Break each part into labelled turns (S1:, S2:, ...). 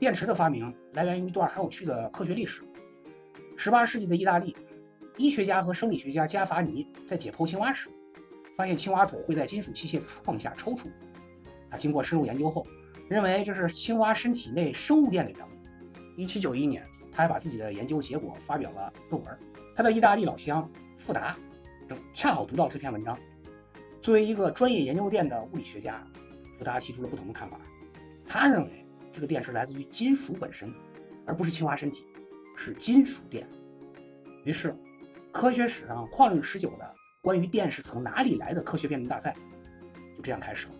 S1: 电池的发明来源于一段很有趣的科学历史。18世纪的意大利，医学家和生理学家加法尼在解剖青蛙时，发现青蛙头会在金属器械触碰下抽搐。他经过深入研究后，认为这是青蛙身体内生物电的缘故。1791年，他还把自己的研究结果发表了论文。他的意大利老乡富达正恰好读到这篇文章。作为一个专业研究电的物理学家，富达提出了不同的看法。他认为这个电是来自于金属本身，而不是青蛙身体，是金属电。于是，科学史上旷日持久的关于电是从哪里来的科学辩论大赛就这样开始了。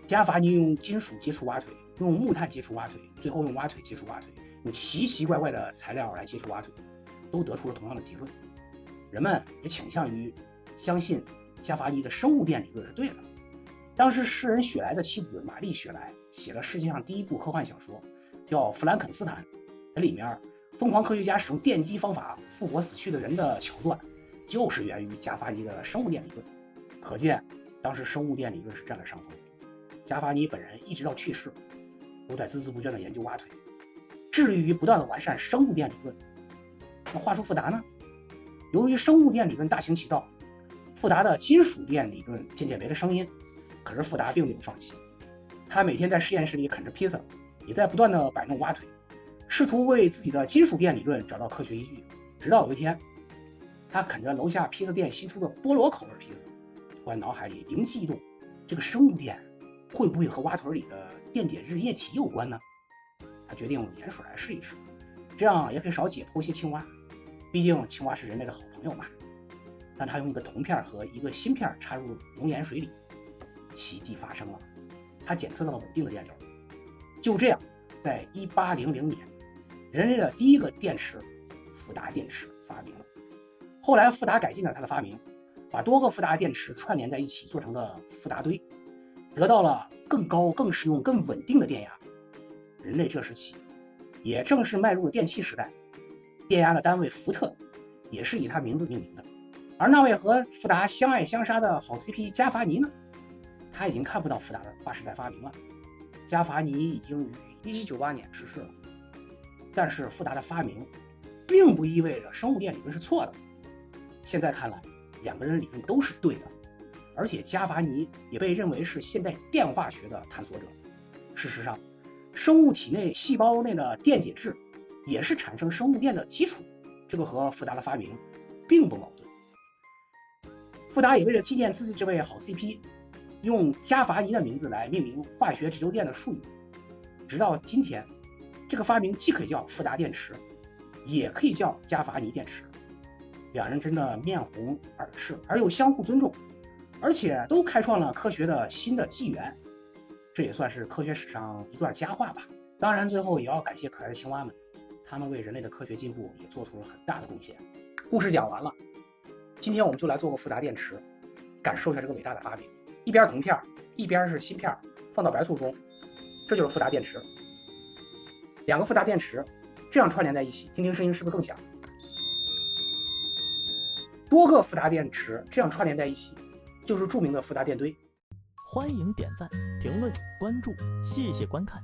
S1: 加法尼用金属接触蛙腿，用木炭接触蛙腿，最后用蛙腿接触蛙腿，用奇奇怪怪的材料来接触蛙腿，都得出了同样的结论。人们也倾向于相信加法尼的生物电理论是对的。当时诗人雪莱的妻子玛丽·雪莱写了世界上第一部科幻小说，叫《弗兰肯斯坦》，在里面疯狂科学家使用电击方法复活死去的人的桥段，就是源于加法尼的生物电理论。可见当时生物电理论是占了上风。加法尼本人一直到去世都在孜孜不倦地研究蛙腿，致力于不断地完善生物电理论。那话说富达呢？由于生物电理论大行其道，富达的金属电理论渐渐没了声音。可是富达并没有放弃，他每天在实验室里啃着披萨，也在不断地摆弄蛙腿，试图为自己的金属电理论找到科学依据。直到有一天，他啃着楼下披萨店新出的菠萝口味披萨，突然脑海里灵机一动，这个生物电会不会和蛙腿里的电解质液体有关呢？他决定用盐水来试一试，这样也可以少解剖一些青蛙，毕竟青蛙是人类的好朋友嘛。但他用一个铜片和一个锌片插入浓盐水里，奇迹发生了，他检测到了稳定的电流。就这样，在1800年，人类的第一个电池富达电池发明了。后来富达改进了他的发明，把多个富达电池串联在一起做成了富达堆，得到了更高、更实用、更稳定的电压。人类这时起也正式迈入了电气时代，电压的单位伏特也是以他名字命名的。而那位和富达相爱相杀的好 CP 加法尼呢？他已经看不到富达的划时代发明了。加法尼已经于1798年逝世了。但是富达的发明并不意味着生物电理论是错的。现在看来，两个人理论都是对的，而且加法尼也被认为是现代电化学的探索者。事实上，生物体内细胞内的电解质也是产生生物电的基础，这个和富达的发明并不矛盾。富达也为了纪念自己这位好 CP， 用加法尼的名字来命名化学直流电的术语。直到今天，这个发明既可以叫富达电池，也可以叫加法尼电池。两人真的面红耳赤，而又相互尊重，而且都开创了科学的新的纪元。这也算是科学史上一段佳话吧。当然，最后也要感谢可爱的青蛙们，他们为人类的科学进步也做出了很大的贡献。故事讲完了，今天我们就来做个富达电池，感受一下这个伟大的发明。一边铜片，一边是锌片，放到白醋中，这就是富达电池。两个富达电池这样串联在一起，听听声音是不是更响？多个富达电池这样串联在一起，就是著名的富达电堆。
S2: 欢迎点赞、评论、关注，谢谢观看。